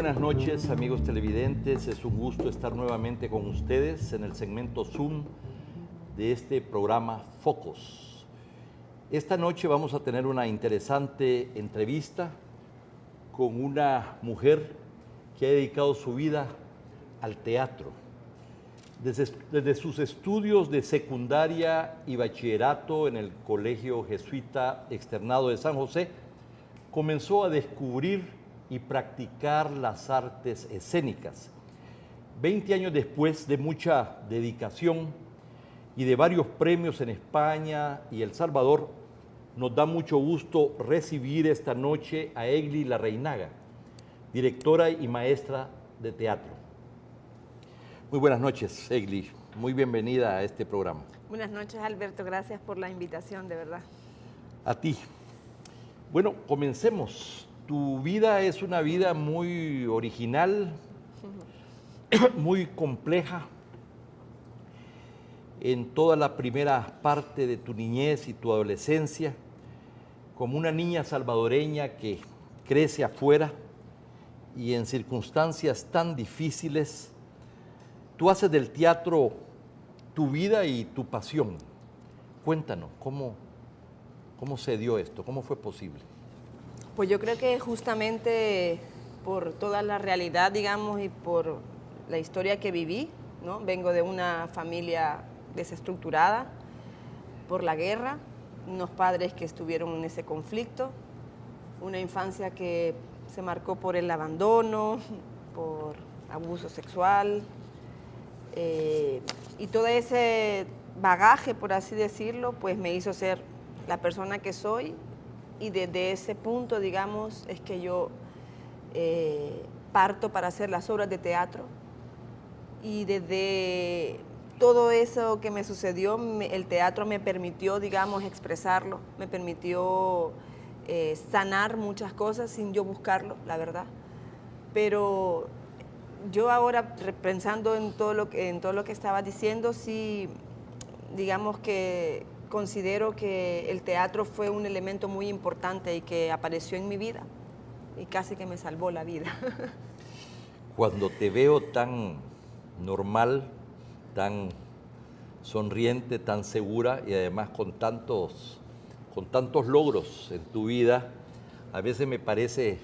buenas noches, amigos televidentes. Es un gusto estar nuevamente con ustedes en el segmento Zoom de este programa Focos. Esta noche vamos a tener una interesante entrevista con una mujer que ha dedicado su vida al teatro. Desde sus estudios de secundaria y bachillerato en el Colegio Jesuita Externado de San José, comenzó a descubrir y practicar las artes escénicas. 20 años después de mucha dedicación y de varios premios en España y El Salvador, nos da mucho gusto recibir esta noche a Egli Larreinaga, directora y maestra de teatro. Muy buenas noches, Egli. Muy bienvenida a este programa. Buenas noches, Alberto. Gracias por la invitación, de verdad. A ti. Bueno, comencemos. Tu vida es una vida muy original, muy compleja. En toda la primera parte de tu niñez y tu adolescencia, como una niña salvadoreña que crece afuera y en circunstancias tan difíciles, tú haces del teatro tu vida y tu pasión. Cuéntanos, ¿cómo se dio esto? ¿Cómo fue posible? Pues yo creo que justamente por toda la realidad, digamos, y por la historia que viví, ¿no? Vengo de una familia desestructurada por la guerra, unos padres que estuvieron en ese conflicto, una infancia que se marcó por el abandono, por abuso sexual, y todo ese bagaje, por así decirlo, pues me hizo ser la persona que soy, y desde ese punto, digamos, es que yo parto para hacer las obras de teatro, y desde todo eso que me sucedió, el teatro me permitió, digamos, expresarlo, me permitió sanar muchas cosas sin yo buscarlo, la verdad. Pero yo ahora, pensando en todo lo que estabas diciendo, sí, digamos que considero que el teatro fue un elemento muy importante y que apareció en mi vida y casi que me salvó la vida. Cuando te veo tan normal, tan sonriente, tan segura y además con tantos logros en tu vida, a veces me parece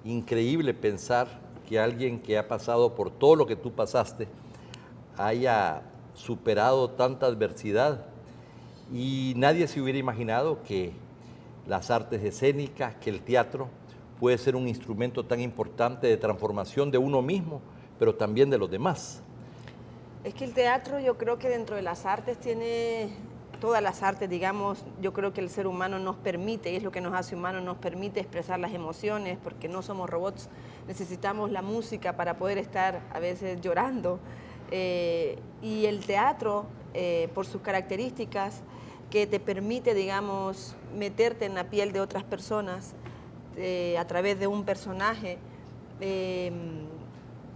increíble pensar que alguien que ha pasado por todo lo que tú pasaste haya superado tanta adversidad, y nadie se hubiera imaginado que las artes escénicas, que el teatro puede ser un instrumento tan importante de transformación de uno mismo, pero también de los demás. Es que el teatro, yo creo que dentro de las artes tiene, todas las artes, digamos, yo creo que el ser humano nos permite, y es lo que nos hace humanos, nos permite expresar las emociones, porque no somos robots, necesitamos la música para poder estar a veces llorando. Y el teatro, por sus características, que te permite, digamos, meterte en la piel de otras personas a través de un personaje,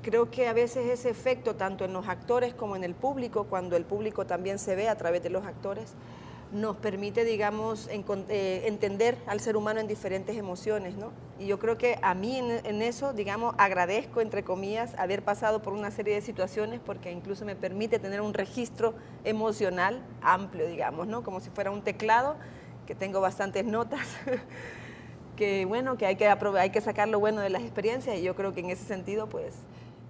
creo que a veces ese efecto, tanto en los actores como en el público, cuando el público también se ve a través de los actores, nos permite, digamos, entender al ser humano en diferentes emociones, ¿no? Y yo creo que a mí en eso, digamos, agradezco, entre comillas, haber pasado por una serie de situaciones, porque incluso me permite tener un registro emocional amplio, digamos, ¿no? Como si fuera un teclado, que tengo bastantes notas, que bueno, que hay que sacar lo bueno de las experiencias, y yo creo que en ese sentido, pues...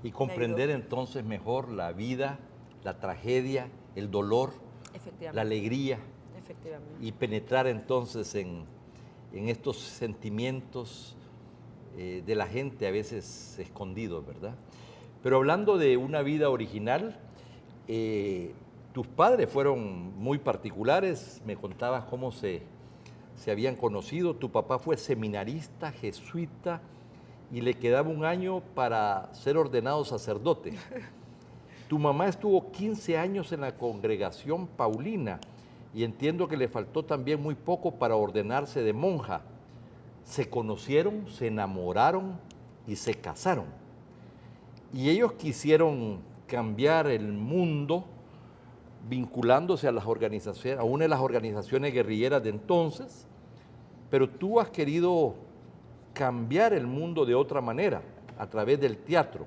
Y comprender entonces mejor la vida, la tragedia, el dolor, la alegría, y penetrar entonces en estos sentimientos de la gente a veces escondidos, ¿verdad? Pero hablando de una vida original, tus padres fueron muy particulares, me contabas cómo se habían conocido. Tu papá fue seminarista, jesuita, y le quedaba un año para ser ordenado sacerdote. Tu mamá estuvo 15 años en la congregación paulina, y entiendo que le faltó también muy poco para ordenarse de monja. Se conocieron, se enamoraron y se casaron. Y ellos quisieron cambiar el mundo vinculándose a las organizaciones, a una de las organizaciones guerrilleras de entonces, pero tú has querido cambiar el mundo de otra manera. a través del teatro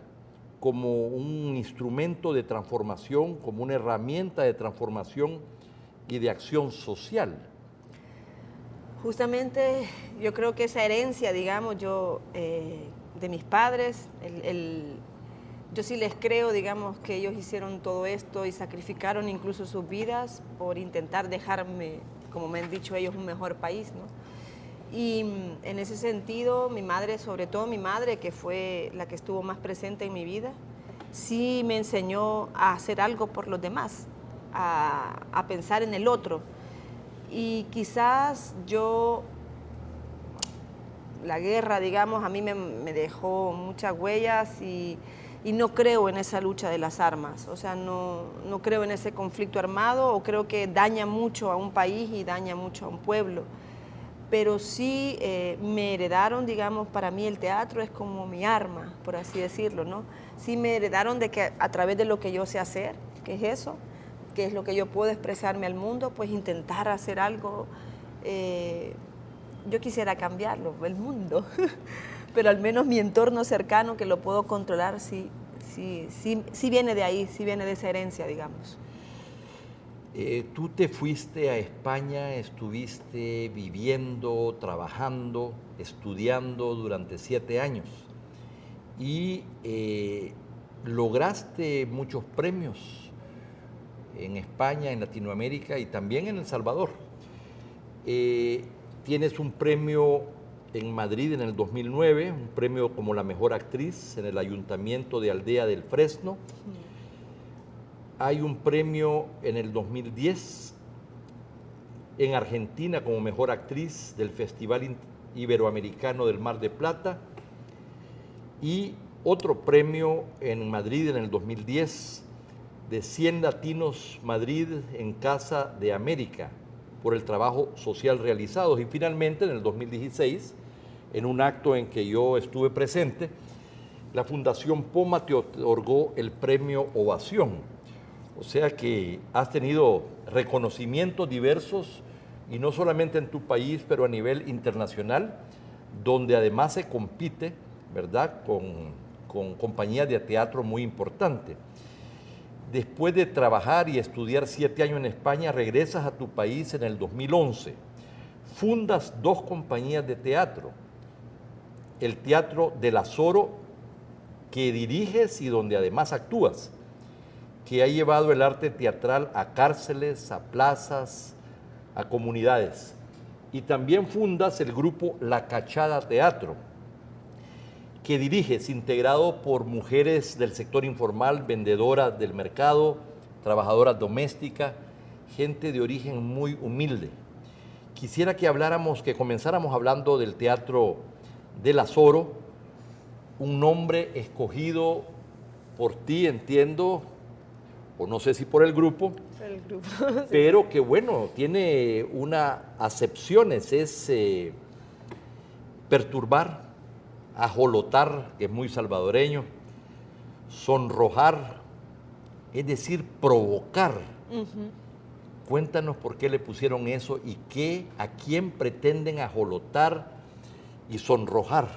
como un instrumento de transformación, como una herramienta de transformación y de acción social? Justamente yo creo que esa herencia, digamos, de mis padres, yo sí les creo, digamos, que ellos hicieron todo esto y sacrificaron incluso sus vidas por intentar dejarme, como me han dicho ellos, un mejor país, ¿no? Y en ese sentido, mi madre, sobre todo mi madre, que fue la que estuvo más presente en mi vida, sí me enseñó a hacer algo por los demás, a pensar en el otro. Y quizás la guerra, digamos, a mí me dejó muchas huellas y no creo en esa lucha de las armas. O sea, no creo en ese conflicto armado, o creo que daña mucho a un país y daña mucho a un pueblo. Pero sí me heredaron, digamos, para mí el teatro es como mi arma, por así decirlo, ¿no? Sí me heredaron de que a través de lo que yo sé hacer, que es eso, que es lo que yo puedo expresarme al mundo, pues intentar hacer algo. Yo quisiera cambiarlo, el mundo, pero al menos mi entorno cercano, que lo puedo controlar, sí viene de ahí, sí viene de esa herencia, digamos. Tú te fuiste a España, estuviste viviendo, trabajando, estudiando durante 7 años y lograste muchos premios en España, en Latinoamérica y también en El Salvador. Tienes un premio en Madrid en el 2009, un premio como la mejor actriz en el Ayuntamiento de Aldea del Fresno. Hay un premio en el 2010 en Argentina como mejor actriz del Festival Iberoamericano del Mar de Plata y otro premio en Madrid en el 2010 de 100 Latinos Madrid en Casa de América por el trabajo social realizado. Y finalmente en el 2016, en un acto en que yo estuve presente, la Fundación Poma te otorgó el premio Ovación. O sea que has tenido reconocimientos diversos y no solamente en tu país, pero a nivel internacional, donde además se compite, ¿verdad?, con compañías de teatro muy importantes. Después de trabajar y estudiar 7 años en España, regresas a tu país en el 2011. Fundas 2 compañías de teatro. El Teatro del Azoro, que diriges y donde además actúas, que ha llevado el arte teatral a cárceles, a plazas, a comunidades. Y también fundas el grupo La Cachada Teatro, que diriges, integrado por mujeres del sector informal, vendedoras del mercado, trabajadoras domésticas, gente de origen muy humilde. Quisiera que comenzáramos hablando del Teatro del Azoro, un nombre escogido por ti, entiendo, o no sé si por el grupo, pero que bueno, tiene una acepción, es perturbar, ajolotar, que es muy salvadoreño, sonrojar, es decir, provocar. Cuéntanos por qué le pusieron eso y a quién pretenden ajolotar y sonrojar.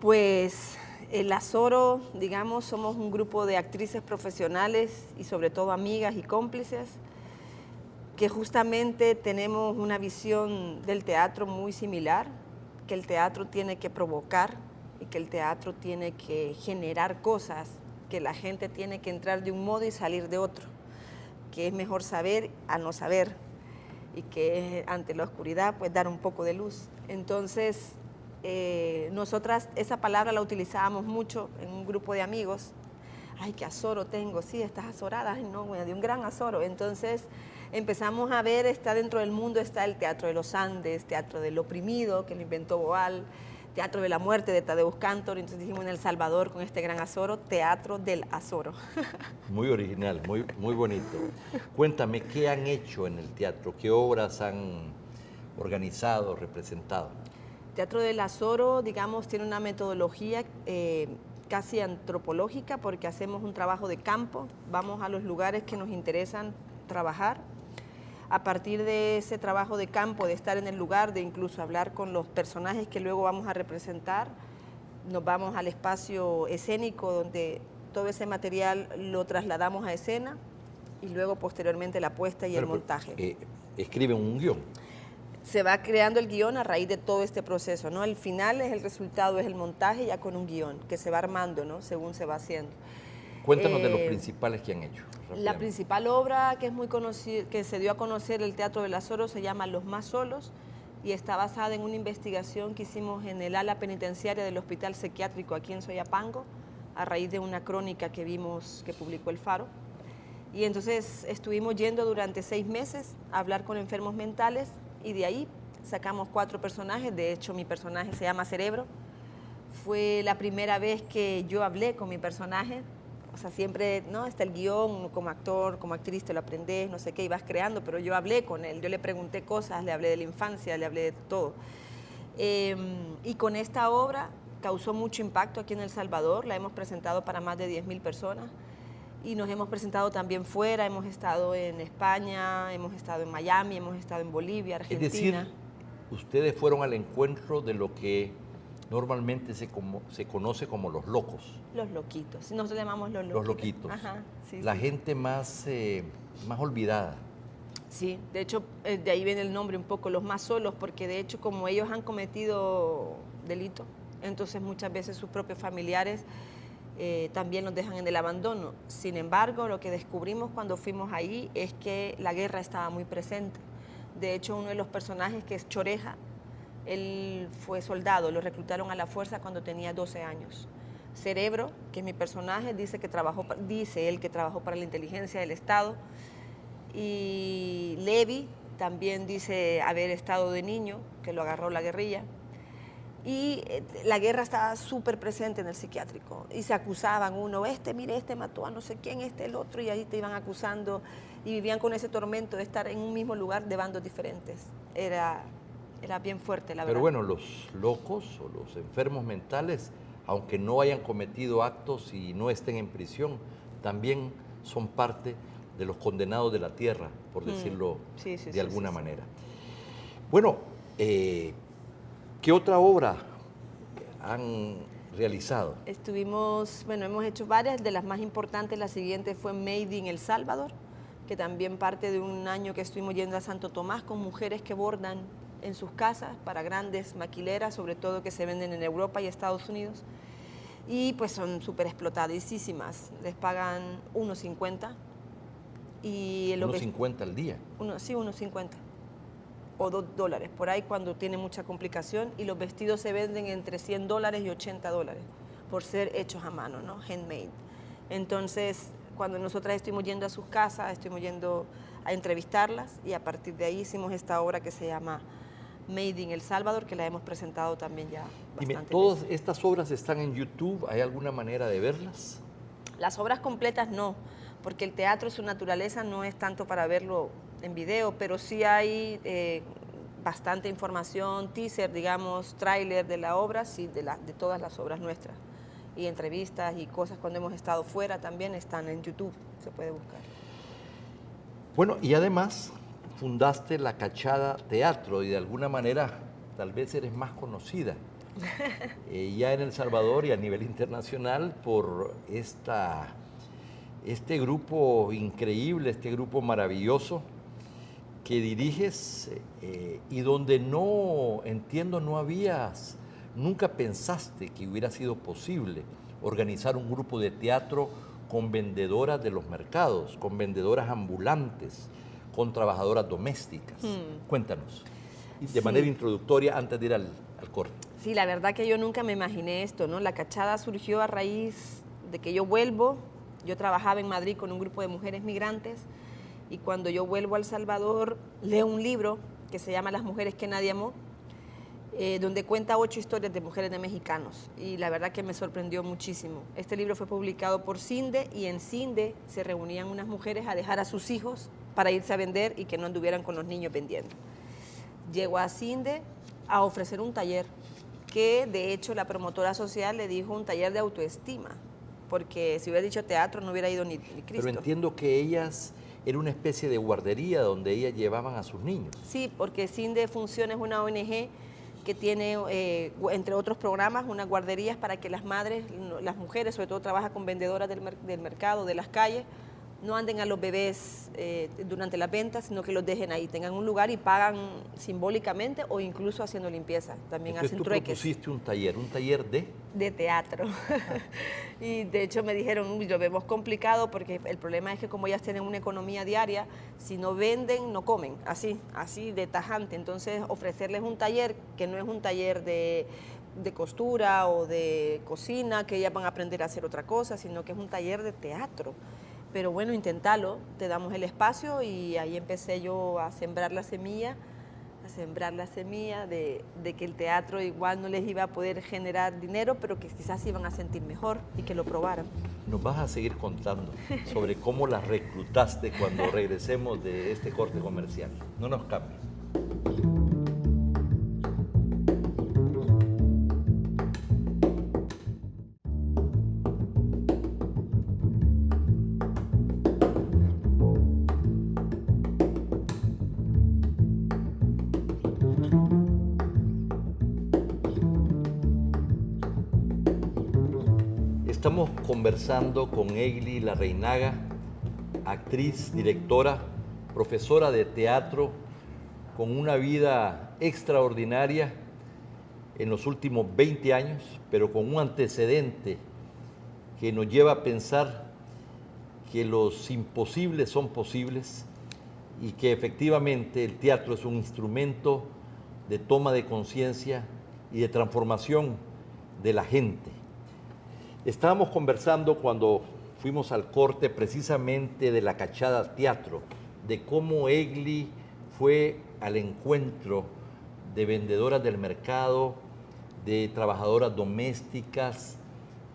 Pues el Azoro, digamos, somos un grupo de actrices profesionales y sobre todo amigas y cómplices que justamente tenemos una visión del teatro muy similar, que el teatro tiene que provocar y que el teatro tiene que generar cosas, que la gente tiene que entrar de un modo y salir de otro, que es mejor saber a no saber y que ante la oscuridad pues dar un poco de luz. Entonces, nosotras esa palabra la utilizábamos mucho en un grupo de amigos. Ay, qué azoro tengo, sí, estás azorada, ay, no, bueno, de un gran azoro. Entonces empezamos a ver, está dentro del mundo, está el Teatro de los Andes, Teatro del Oprimido, que lo inventó Boal, Teatro de la Muerte de Tadeusz Kantor, entonces dijimos en El Salvador con este gran azoro, Teatro del Azoro. Muy original, muy bonito. Cuéntame, ¿qué han hecho en el teatro? ¿Qué obras han organizado, representado? Teatro del Azoro, digamos, tiene una metodología casi antropológica porque hacemos un trabajo de campo, vamos a los lugares que nos interesan trabajar. A partir de ese trabajo de campo, de estar en el lugar, de incluso hablar con los personajes que luego vamos a representar, nos vamos al espacio escénico donde todo ese material lo trasladamos a escena y luego posteriormente la puesta y el montaje. Escriben un guión. Se va creando el guión a raíz de todo este proceso, ¿no? El final es el resultado, es el montaje ya con un guión que se va armando, ¿no? Según se va haciendo. Cuéntanos de los principales que han hecho. La principal obra que es muy conocida, que se dio a conocer el Teatro de las Soros, se llama Los Más Solos y está basada en una investigación que hicimos en el ala penitenciaria del Hospital Psiquiátrico aquí en Soyapango, a raíz de una crónica que vimos que publicó El Faro. Y entonces estuvimos yendo durante 6 meses a hablar con enfermos mentales y de ahí sacamos 4 personajes. De hecho, mi personaje se llama Cerebro. Fue la primera vez que yo hablé con mi personaje. O sea, siempre, ¿no? Está el guión, como actor, como actriz te lo aprendes, no sé qué, y vas creando, pero yo hablé con él, yo le pregunté cosas, le hablé de la infancia, le hablé de todo. Y con esta obra causó mucho impacto aquí en El Salvador, la hemos presentado para más de 10.000 personas y nos hemos presentado también fuera, hemos estado en España, hemos estado en Miami, hemos estado en Bolivia, Argentina. Es decir, ustedes fueron al encuentro de lo que normalmente se conoce como los locos. Los loquitos, nosotros llamamos los loquitos. Los loquitos. Ajá, sí, la gente más olvidada. Sí, de hecho, de ahí viene el nombre un poco, los más solos, porque de hecho como ellos han cometido delito, entonces muchas veces sus propios familiares también los dejan en el abandono. Sin embargo, lo que descubrimos cuando fuimos ahí es que la guerra estaba muy presente. De hecho, uno de los personajes, que es Choreja, él fue soldado, lo reclutaron a la fuerza cuando tenía 12 años. Cerebro, que es mi personaje, dice él que trabajó para la inteligencia del Estado. Y Levi también dice haber estado de niño, que lo agarró la guerrilla. Y la guerra estaba súper presente en el psiquiátrico. Y se acusaban uno, mire, mató a no sé quién, el otro, y ahí te iban acusando. Y vivían con ese tormento de estar en un mismo lugar de bandos diferentes. Era bien fuerte, la verdad. Pero bueno, los locos o los enfermos mentales, aunque no hayan cometido actos y no estén en prisión, también son parte de los condenados de la tierra, por decirlo de alguna manera. Bueno, ¿qué otra obra han realizado? Hemos hecho varias, de las más importantes, la siguiente fue Made in El Salvador, que también parte de un año que estuvimos yendo a Santo Tomás con mujeres que bordan en sus casas para grandes maquileras, sobre todo que se venden en Europa y Estados Unidos, y pues son súper explotadísimas, les pagan $1.50. Y $1.50 al día. Sí, $1.50 o $2, por ahí cuando tiene mucha complicación, y los vestidos se venden entre $100 y $80 por ser hechos a mano, ¿no? Handmade. Entonces, cuando nosotras estuvimos yendo a sus casas, estuvimos yendo a entrevistarlas y a partir de ahí hicimos esta obra que se llama Made in El Salvador, que la hemos presentado también ya bastante. Dime, ¿todas estas obras están en YouTube? ¿Hay alguna manera de verlas? Las obras completas no, porque el teatro, su naturaleza no es tanto para verlo en video, pero sí hay bastante información, teaser, digamos, tráiler de la obra, sí, de todas las obras nuestras. Y entrevistas y cosas cuando hemos estado fuera también están en YouTube, se puede buscar. Bueno, y además fundaste La Cachada Teatro y de alguna manera tal vez eres más conocida ya en El Salvador y a nivel internacional por este grupo increíble, este grupo maravilloso que diriges y donde nunca pensaste que hubiera sido posible organizar un grupo de teatro con vendedoras de los mercados, con vendedoras ambulantes, con trabajadoras domésticas. Cuéntanos, de manera introductoria, antes de ir al corte. Sí, la verdad que yo nunca me imaginé esto, ¿no? La Cachada surgió a raíz de que yo vuelvo. Yo trabajaba en Madrid con un grupo de mujeres migrantes y cuando yo vuelvo a El Salvador leo un libro que se llama Las mujeres que nadie amó, donde cuenta 8 historias de mujeres de mexicanos y la verdad que me sorprendió muchísimo. Este libro fue publicado por CINDE y en CINDE se reunían unas mujeres a dejar a sus hijos para irse a vender y que no anduvieran con los niños vendiendo. Llego a CINDE a ofrecer un taller que de hecho la promotora social le dijo un taller de autoestima, porque si hubiera dicho teatro no hubiera ido ni Cristo. Pero entiendo que ellas era una especie de guardería donde ellas llevaban a sus niños. Sí, porque CINDE Funciona es una ONG que tiene, entre otros programas, unas guarderías para que las madres, las mujeres, sobre todo trabaja con vendedoras del mercado, de las calles, no anden a los bebés durante las ventas, sino que los dejen ahí, tengan un lugar y pagan simbólicamente o incluso haciendo limpieza. También entonces, hacen trueques. Tú propusiste un taller de teatro. Y de hecho me dijeron, lo vemos complicado porque el problema es que como ellas tienen una economía diaria, si no venden, no comen, así de tajante. Entonces ofrecerles un taller que no es un taller de costura o de cocina, que ellas van a aprender a hacer otra cosa, sino que es un taller de teatro. Pero bueno, inténtalo, te damos el espacio y ahí empecé yo a sembrar la semilla de que el teatro igual no les iba a poder generar dinero, pero que quizás se iban a sentir mejor y que lo probaran. Nos vas a seguir contando sobre cómo las reclutaste cuando regresemos de este corte comercial. No nos cambies. Estamos conversando con Egli Larreinaga, actriz, directora, profesora de teatro, con una vida extraordinaria en los últimos 20 años, pero con un antecedente que nos lleva a pensar que los imposibles son posibles y que efectivamente el teatro es un instrumento de toma de conciencia y de transformación de la gente. Estábamos conversando cuando fuimos al corte precisamente de la Cachada Teatro, de cómo Egli fue al encuentro de vendedoras del mercado, de trabajadoras domésticas,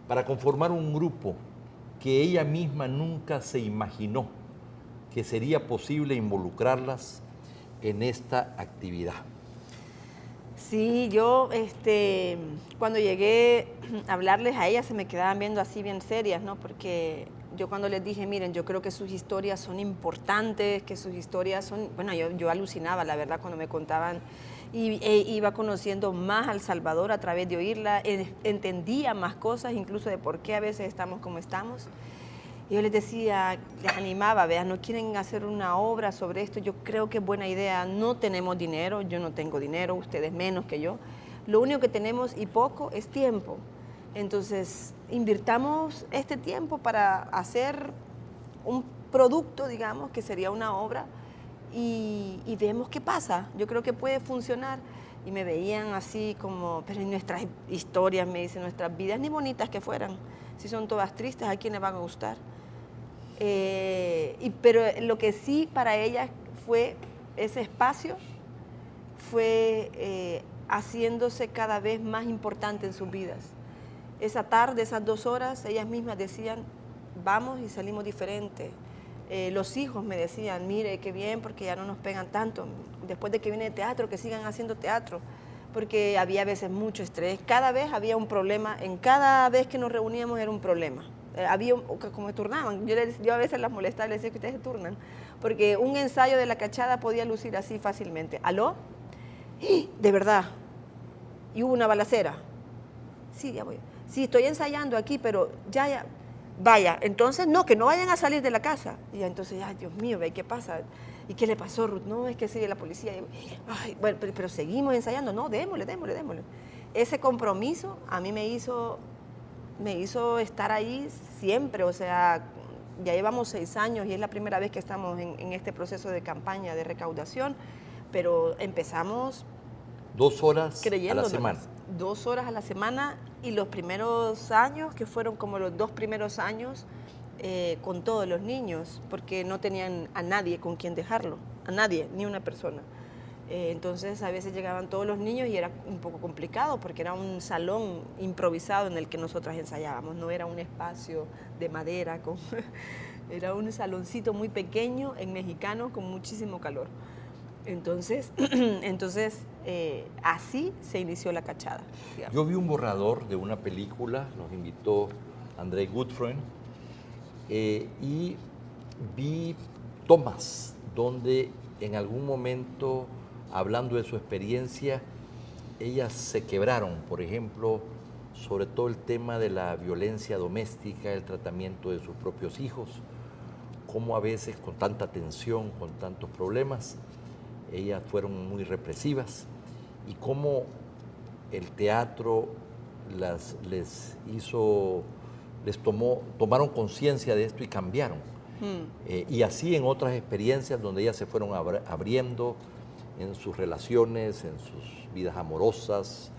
para conformar un grupo que ella misma nunca se imaginó que sería posible involucrarlas en esta actividad. Sí, yo cuando llegué a hablarles a ellas se me quedaban viendo así bien serias, ¿no? Porque yo cuando les dije, miren, yo creo que sus historias son importantes, que sus historias son... Bueno, yo alucinaba, la verdad, cuando me contaban y iba conociendo más a El Salvador a través de oírla, entendía más cosas, incluso de por qué a veces estamos como estamos. Y yo les decía, les animaba, vean, no quieren hacer una obra sobre esto, yo creo que es buena idea, no tenemos dinero, yo no tengo dinero, ustedes menos que yo, lo único que tenemos y poco es tiempo, entonces invirtamos este tiempo para hacer un producto, digamos, que sería una obra y vemos qué pasa, yo creo que puede funcionar. Y me veían así como, pero en nuestras historias, me dicen, nuestras vidas ni bonitas que fueran, si son todas tristes, ¿a quién les van a gustar? Pero lo que sí para ellas fue ese espacio, fue haciéndose cada vez más importante en sus vidas. Esa tarde, esas 2 horas, ellas mismas decían, vamos y salimos diferentes. Los hijos me decían, mire, qué bien, porque ya no nos pegan tanto. Después de que viene de teatro, que sigan haciendo teatro. Porque había a veces mucho estrés. Cada vez había un problema. En cada vez que nos reuníamos era un problema. Había, como turnaban. Yo a veces las molestaba y les decía que ustedes se turnan. Porque un ensayo de la Cachada podía lucir así fácilmente. ¿Aló? De verdad. Y hubo una balacera. Sí, ya voy. Sí, estoy ensayando aquí, pero ya. Vaya, entonces no, que no vayan a salir de la casa. Y entonces, ay, Dios mío, ¿qué pasa? ¿Y qué le pasó, Ruth? No, es que sigue la policía. Ay, bueno, pero seguimos ensayando. No, démosle. Ese compromiso a mí me hizo estar ahí siempre. O sea, ya llevamos 6 años y es la primera vez que estamos en este proceso de campaña de recaudación, pero empezamos 2 horas a la semana. 2 horas a la semana y los primeros años, que fueron como los 2 primeros años, con todos los niños, porque no tenían a nadie con quien dejarlo, a nadie, ni una persona. Entonces a veces llegaban todos los niños y era un poco complicado porque era un salón improvisado en el que nosotras ensayábamos, no era un espacio de madera, era un saloncito muy pequeño en mexicano con muchísimo calor. Entonces así se inició la Cachada. Digamos. Yo vi un borrador de una película, nos invitó André Gutfreund, y vi tomas donde en algún momento, hablando de su experiencia, ellas se quebraron, por ejemplo, sobre todo el tema de la violencia doméstica, el tratamiento de sus propios hijos, cómo a veces con tanta tensión, con tantos problemas, ellas fueron muy represivas, y cómo el teatro tomaron conciencia de esto y cambiaron. Y así en otras experiencias donde ellas se fueron abriendo en sus relaciones, en sus vidas amorosas,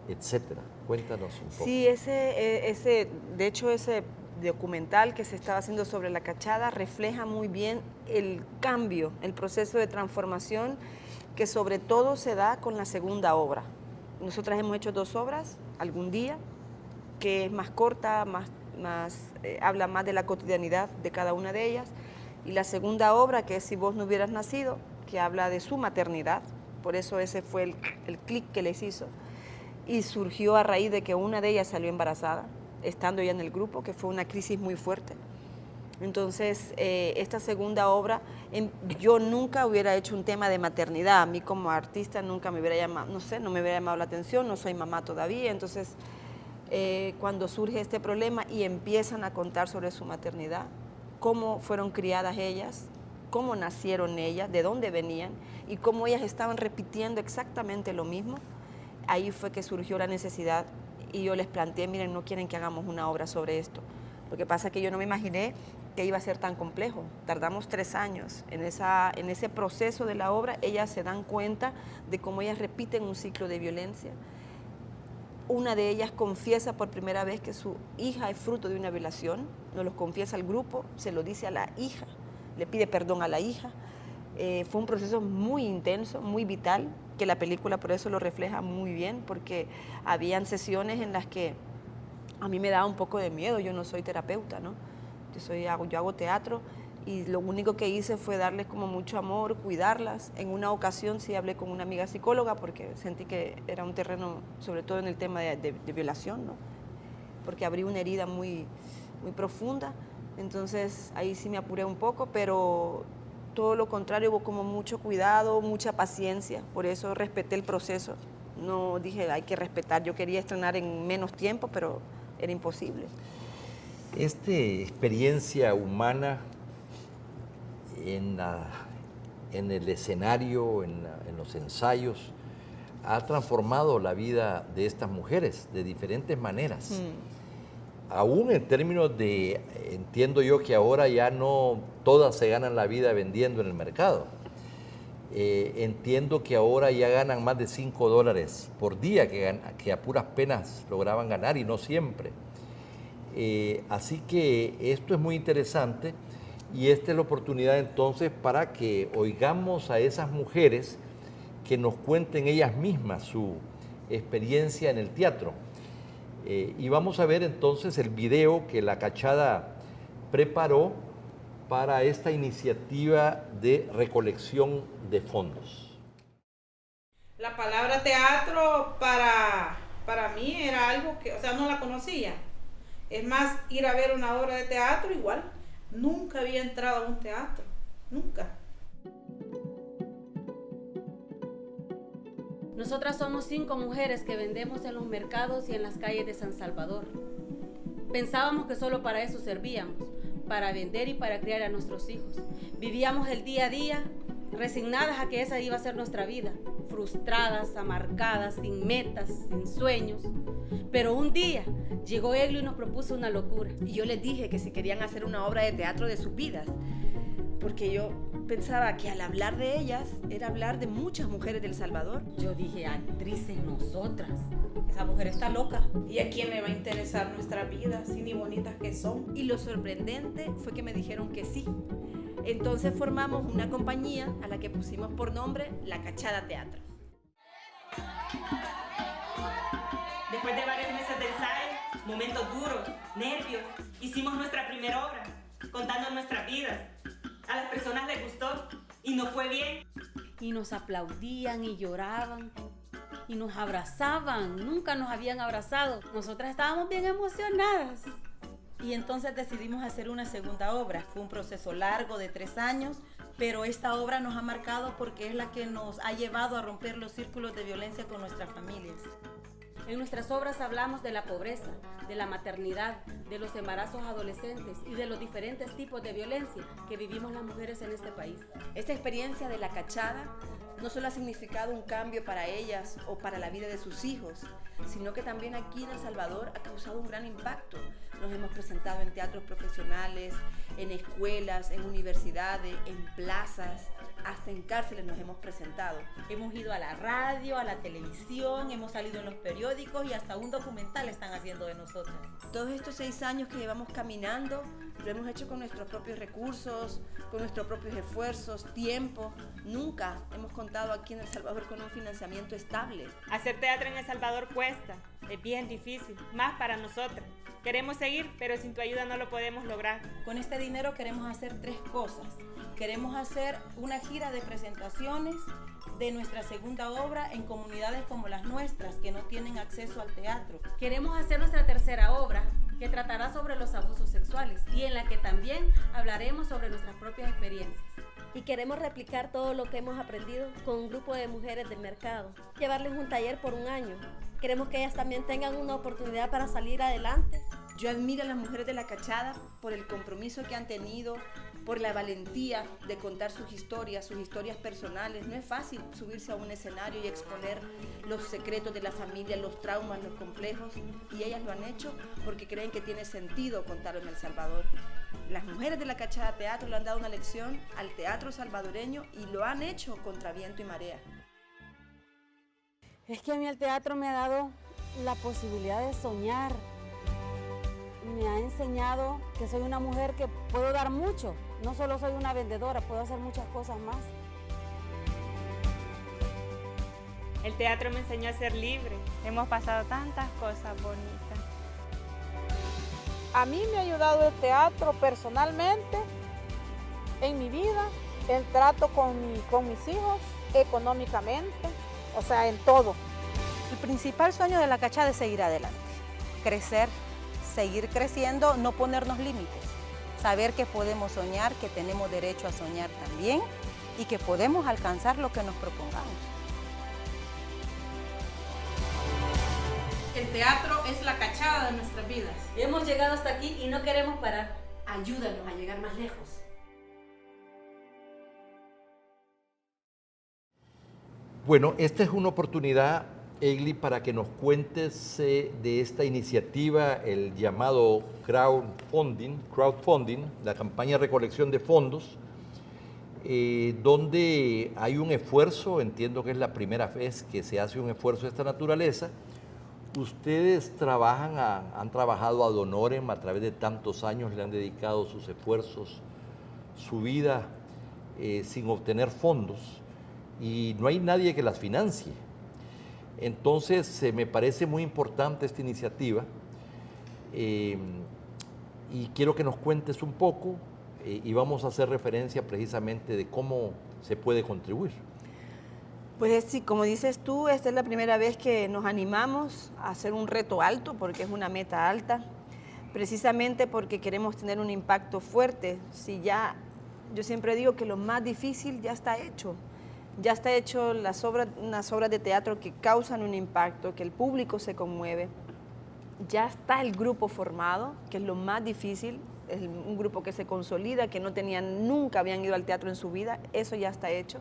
etcétera. Cuéntanos un poco. Sí, de hecho ese documental que se estaba haciendo sobre La Cachada refleja muy bien el cambio, el proceso de transformación que sobre todo se da con la segunda obra. Nosotras hemos hecho 2 obras, Algún Día, que es más corta, habla más de la cotidianidad de cada una de ellas, y la segunda obra, que es Si vos no hubieras nacido, que habla de su maternidad. Por eso ese fue el clic que les hizo, y surgió a raíz de que una de ellas salió embarazada, estando ya en el grupo, que fue una crisis muy fuerte. Entonces, esta segunda obra, yo nunca hubiera hecho un tema de maternidad. A mí como artista nunca me hubiera llamado, no me hubiera llamado la atención, no soy mamá todavía. Entonces, cuando surge este problema y empiezan a contar sobre su maternidad, cómo fueron criadas ellas, cómo nacieron ellas, de dónde venían y cómo ellas estaban repitiendo exactamente lo mismo, ahí fue que surgió la necesidad y yo les planteé, miren, no quieren que hagamos una obra sobre esto. Lo que pasa es que yo no me imaginé que iba a ser tan complejo. Tardamos 3 años. En ese proceso de la obra, ellas se dan cuenta de cómo ellas repiten un ciclo de violencia. Una de ellas confiesa por primera vez que su hija es fruto de una violación, nos lo confiesa al grupo, se lo dice a la hija, le pide perdón a la hija. Fue un proceso muy intenso, muy vital, que la película por eso lo refleja muy bien, porque habían sesiones en las que a mí me daba un poco de miedo. Yo no soy terapeuta, ¿no? Yo hago teatro y lo único que hice fue darles como mucho amor, cuidarlas. En una ocasión sí hablé con una amiga psicóloga porque sentí que era un terreno, sobre todo en el tema de violación, ¿no? Porque abrí una herida muy, muy profunda. Entonces ahí sí me apuré un poco, pero todo lo contrario, hubo como mucho cuidado, mucha paciencia. Por eso respeté el proceso. No dije, hay que respetar. Yo quería estrenar en menos tiempo, pero era imposible. Esta experiencia humana en el escenario, en los ensayos, ha transformado la vida de estas mujeres de diferentes maneras. Aún en términos de, entiendo yo que ahora ya no todas se ganan la vida vendiendo en el mercado. Entiendo que ahora ya ganan más de $5 por día, que a puras penas lograban ganar y no siempre. Así que esto es muy interesante y esta es la oportunidad entonces para que oigamos a esas mujeres que nos cuenten ellas mismas su experiencia en el teatro. Y vamos a ver entonces el video que La Cachada preparó para esta iniciativa de recolección de fondos. La palabra teatro para mí era algo que, no la conocía. Es más, ir a ver una obra de teatro igual. Nunca había entrado a un teatro, nunca. Nosotras somos 5 mujeres que vendemos en los mercados y en las calles de San Salvador. Pensábamos que solo para eso servíamos, para vender y para criar a nuestros hijos. Vivíamos el día a día, resignadas a que esa iba a ser nuestra vida, frustradas, amargadas, sin metas, sin sueños. Pero un día llegó Eglo y nos propuso una locura. Y yo les dije que si querían hacer una obra de teatro de sus vidas, porque yo pensaba que al hablar de ellas era hablar de muchas mujeres del Salvador. Yo dije, actrices nosotras. Esa mujer está loca. ¿Y a quién le va a interesar nuestra vida, si ni bonitas que son? Y lo sorprendente fue que me dijeron que sí. Entonces formamos una compañía a la que pusimos por nombre La Cachada Teatro. Después de varios meses de ensayo, momentos duros, nervios, hicimos nuestra primera obra, contando nuestras vidas. A las personas les gustó y nos fue bien. Y nos aplaudían y lloraban y nos abrazaban. Nunca nos habían abrazado. Nosotras estábamos bien emocionadas. Y entonces decidimos hacer una segunda obra. Fue un proceso largo de 3 años pero esta obra nos ha marcado porque es la que nos ha llevado a romper los círculos de violencia con nuestras familias. En nuestras obras hablamos de la pobreza, de la maternidad, de los embarazos adolescentes y de los diferentes tipos de violencia que vivimos las mujeres en este país. Esta experiencia de la cachada no solo ha significado un cambio para ellas o para la vida de sus hijos, sino que también aquí en El Salvador ha causado un gran impacto. Nos hemos presentado en teatros profesionales, en escuelas, en universidades, en plazas, hasta en cárceles nos hemos presentado. Hemos ido a la radio, a la televisión, hemos salido en los periódicos y hasta un documental están haciendo de nosotras. Todos estos 6 años que llevamos caminando, lo hemos hecho con nuestros propios recursos, con nuestros propios esfuerzos, tiempo. Nunca hemos contado aquí en El Salvador con un financiamiento estable. Hacer teatro en El Salvador cuesta, es bien difícil, más para nosotras. Queremos seguir, pero sin tu ayuda no lo podemos lograr. Con este dinero queremos hacer 3 cosas. Queremos hacer una gira de presentaciones de nuestra segunda obra en comunidades como las nuestras, que no tienen acceso al teatro. Queremos hacer nuestra tercera obra, que tratará sobre los abusos sexuales y en la que también hablaremos sobre nuestras propias experiencias. Y queremos replicar todo lo que hemos aprendido con un grupo de mujeres del mercado, llevarles un taller por 1 año. Queremos que ellas también tengan una oportunidad para salir adelante. Yo admiro a las mujeres de la cachada por el compromiso que han tenido, por la valentía de contar sus historias personales. No es fácil subirse a un escenario y exponer los secretos de la familia, los traumas, los complejos, y ellas lo han hecho porque creen que tiene sentido contarlo en El Salvador. Las mujeres de la Cachada Teatro le han dado una lección al teatro salvadoreño y lo han hecho contra viento y marea. Es que a mí el teatro me ha dado la posibilidad de soñar. Me ha enseñado que soy una mujer que puedo dar mucho. No solo soy una vendedora, puedo hacer muchas cosas más. El teatro me enseñó a ser libre. Hemos pasado tantas cosas bonitas. A mí me ha ayudado el teatro personalmente en mi vida, el trato con mis hijos, económicamente, o sea, en todo. El principal sueño de la Cachada es seguir adelante, crecer, seguir creciendo, no ponernos límites, saber que podemos soñar, que tenemos derecho a soñar también y que podemos alcanzar lo que nos propongamos. El teatro es la cachada de nuestras vidas. Hemos llegado hasta aquí y no queremos parar. Ayúdanos a llegar más lejos. Bueno, esta es una oportunidad, Egli, para que nos cuentes de esta iniciativa, el llamado crowdfunding, la campaña de recolección de fondos, donde hay un esfuerzo, entiendo que es la primera vez que se hace un esfuerzo de esta naturaleza. Ustedes han trabajado ad honorem a través de tantos años, le han dedicado sus esfuerzos, su vida, sin obtener fondos, y no hay nadie que las financie. Entonces, me parece muy importante esta iniciativa, y quiero que nos cuentes un poco, y vamos a hacer referencia precisamente de cómo se puede contribuir. Pues sí, como dices tú, esta es la primera vez que nos animamos a hacer un reto alto, porque es una meta alta, precisamente porque queremos tener un impacto fuerte. Yo siempre digo que lo más difícil ya está hecho unas obras de teatro que causan un impacto, que el público se conmueve. Ya está el grupo formado, que es lo más difícil, es un grupo que se consolida, que nunca habían ido al teatro en su vida, eso ya está hecho.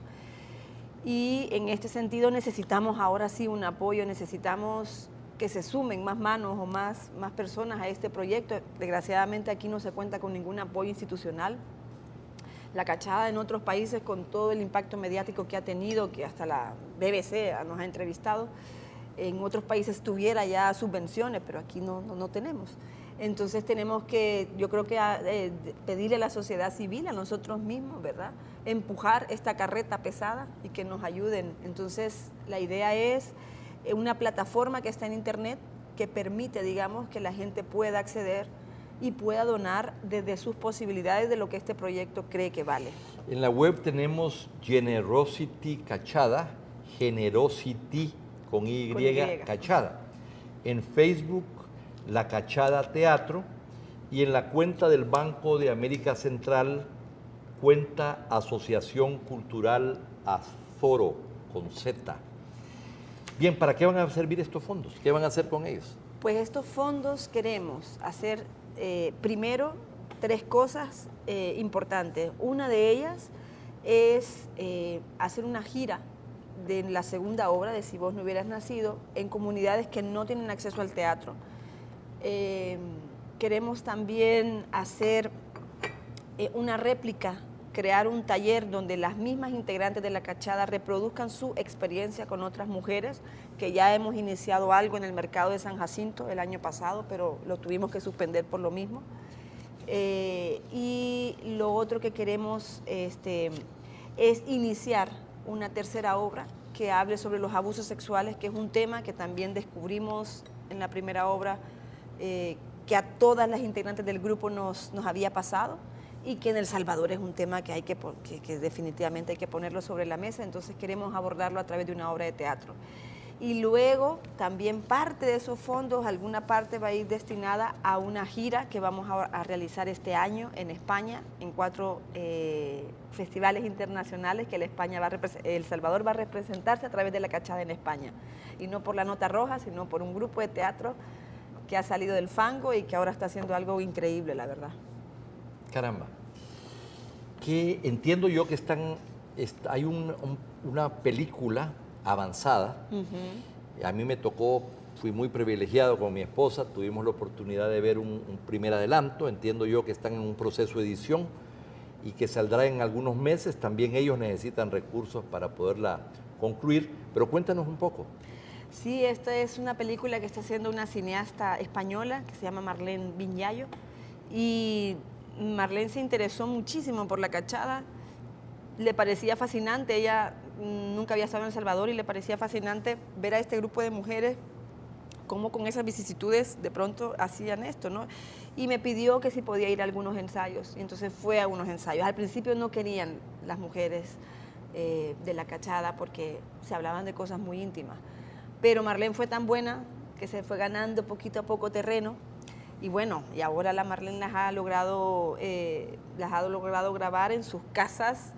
Y en este sentido necesitamos ahora sí un apoyo, necesitamos que se sumen más manos o más personas a este proyecto. Desgraciadamente aquí no se cuenta con ningún apoyo institucional. La Cachada en otros países, con todo el impacto mediático que ha tenido, que hasta la BBC nos ha entrevistado, en otros países tuviera ya subvenciones, pero aquí no tenemos. Entonces tenemos que, yo creo que pedirle a la sociedad civil, a nosotros mismos, ¿verdad?, empujar esta carreta pesada y que nos ayuden. Entonces la idea es una plataforma que está en internet que permite, digamos, que la gente pueda acceder y pueda donar desde sus posibilidades de lo que este proyecto cree que vale. En la web tenemos Generosity Cachada, Generosity con Y, Cachada. En Facebook, La Cachada Teatro, y en la cuenta del Banco de América Central, cuenta Asociación Cultural Azoro, con Z. Bien, ¿para qué van a servir estos fondos? ¿Qué van a hacer con ellos? Pues estos fondos queremos hacer primero 3 cosas importantes. Una de ellas es hacer una gira de la segunda obra de Si vos no hubieras nacido en comunidades que no tienen acceso al teatro. Queremos también hacer una réplica, crear un taller donde las mismas integrantes de La Cachada reproduzcan su experiencia con otras mujeres, que ya hemos iniciado algo en el mercado de San Jacinto el año pasado, pero lo tuvimos que suspender por lo mismo. Y lo otro que queremos es iniciar una tercera obra que hable sobre los abusos sexuales, que es un tema que también descubrimos en la primera obra, que a todas las integrantes del grupo nos había pasado, y que en El Salvador es un tema que definitivamente hay que ponerlo sobre la mesa. Entonces queremos abordarlo a través de una obra de teatro. Y luego también parte de esos fondos, alguna parte va a ir destinada a una gira que vamos a realizar este año en España, en 4 festivales internacionales que El Salvador va a representarse a través de La Cachada en España. Y no por la nota roja, sino por un grupo de teatro que ha salido del fango y que ahora está haciendo algo increíble, la verdad. Caramba. Que entiendo yo que hay una película avanzada. A mí me tocó, fui muy privilegiado con mi esposa, tuvimos la oportunidad de ver un primer adelanto. Entiendo yo que están en un proceso de edición y que saldrá en algunos meses. También ellos necesitan recursos para poderla concluir, pero cuéntanos un poco. Sí, esta es una película que está haciendo una cineasta española que se llama Marlene Viñallo, y Marlene se interesó muchísimo por La Cachada, le parecía fascinante, ella nunca había estado en El Salvador y le parecía fascinante ver a este grupo de mujeres cómo con esas vicisitudes de pronto hacían esto, ¿no? Y me pidió que si podía ir a algunos ensayos, y entonces fue a unos ensayos. Al principio no querían las mujeres de La Cachada porque se hablaban de cosas muy íntimas, pero Marlene fue tan buena que se fue ganando poquito a poco terreno. Y bueno, y ahora la Marlene las ha logrado grabar en sus casas,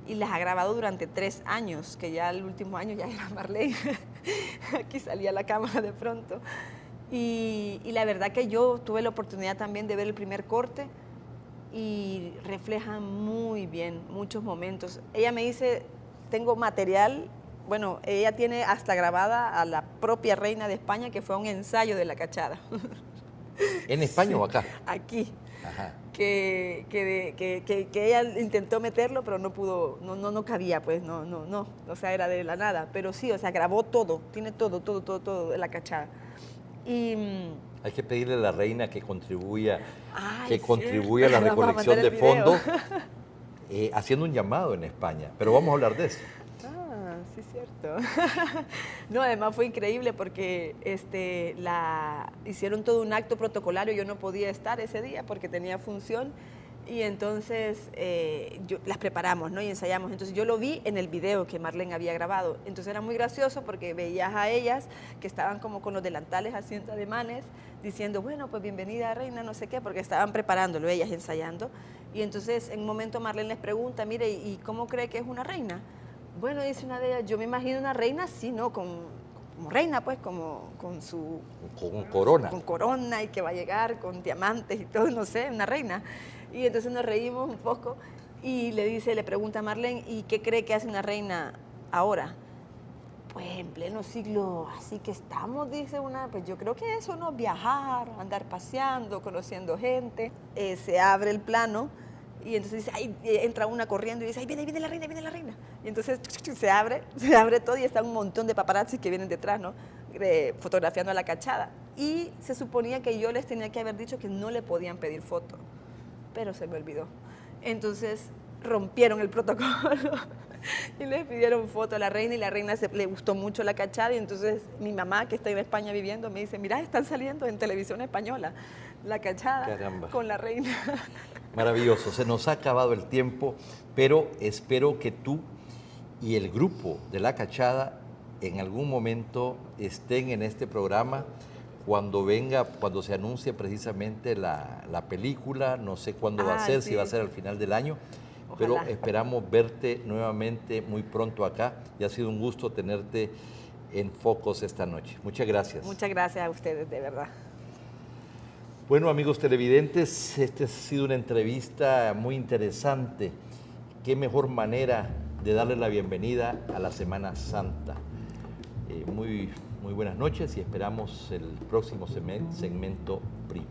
y las ha grabado durante 3 años, que ya el último año ya era Marlene. Aquí salía la cámara de pronto. Y la verdad que yo tuve la oportunidad también de ver el primer corte y refleja muy bien muchos momentos. Ella me dice, tengo material, bueno, ella tiene hasta grabada a la propia reina de España, que fue a un ensayo de La Cachada. ¿En España o acá? Aquí. Ajá. Que ella intentó meterlo, pero no pudo, no cabía, pues, no, o sea, era de la nada. Pero sí, o sea, grabó todo, tiene todo de La Cachada. Y hay que pedirle a la reina que contribuya, a la Vamos recolección a de fondos, haciendo un llamado en España. Pero vamos a hablar de eso. Sí, es cierto. No, además fue increíble porque hicieron todo un acto protocolario. Yo no podía estar ese día porque tenía función, y entonces las preparamos, ¿no? Y ensayamos. Entonces yo lo vi en el video que Marlene había grabado. Entonces era muy gracioso porque veías a ellas que estaban como con los delantales haciendo ademanes, diciendo, bueno, pues bienvenida reina, no sé qué, porque estaban preparándolo, ellas ensayando. Y entonces en un momento Marlene les pregunta, mire, ¿y cómo cree que es una reina? Bueno, dice una de ellas, yo me imagino una reina así, ¿no? Como reina, pues, con su... Con corona. Con corona, y que va a llegar con diamantes y todo, no sé, una reina. Y entonces nos reímos un poco y le pregunta a Marlene, ¿y qué cree que hace una reina ahora? Pues en pleno siglo así que estamos, dice una, pues yo creo que eso, ¿no? Viajar, andar paseando, conociendo gente. Se abre el plano. Y entonces dice, ahí entra una corriendo y dice, ahí viene la reina, viene la reina. Y entonces se abre todo y está un montón de paparazzis que vienen detrás, ¿no? Fotografiando a La Cachada. Y se suponía que yo les tenía que haber dicho que no le podían pedir foto, pero se me olvidó. Entonces rompieron el protocolo y le pidieron foto a la reina, y la reina le gustó mucho La Cachada, y entonces mi mamá, que está en España viviendo, me dice, mira, están saliendo en televisión española La Cachada. Caramba. Con la reina. Maravilloso, se nos ha acabado el tiempo, pero espero que tú y el grupo de La Cachada en algún momento estén en este programa cuando se anuncie precisamente la película. No sé cuándo va a ser, si va a ser al final del año, pero esperamos verte nuevamente muy pronto acá y ha sido un gusto tenerte en Focos esta noche. Muchas gracias. Muchas gracias a ustedes, de verdad. Bueno, amigos televidentes, esta ha sido una entrevista muy interesante. Qué mejor manera de darle la bienvenida a la Semana Santa. Muy buenas noches y esperamos el próximo segmento Prima.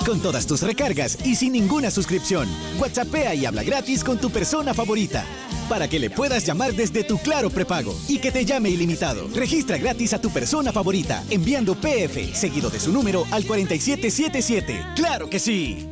Con todas tus recargas y sin ninguna suscripción, WhatsAppea y habla gratis con tu persona favorita, para que le puedas llamar desde tu Claro prepago y que te llame ilimitado. Registra gratis a tu persona favorita enviando PF seguido de su número al 4777. ¡Claro que sí!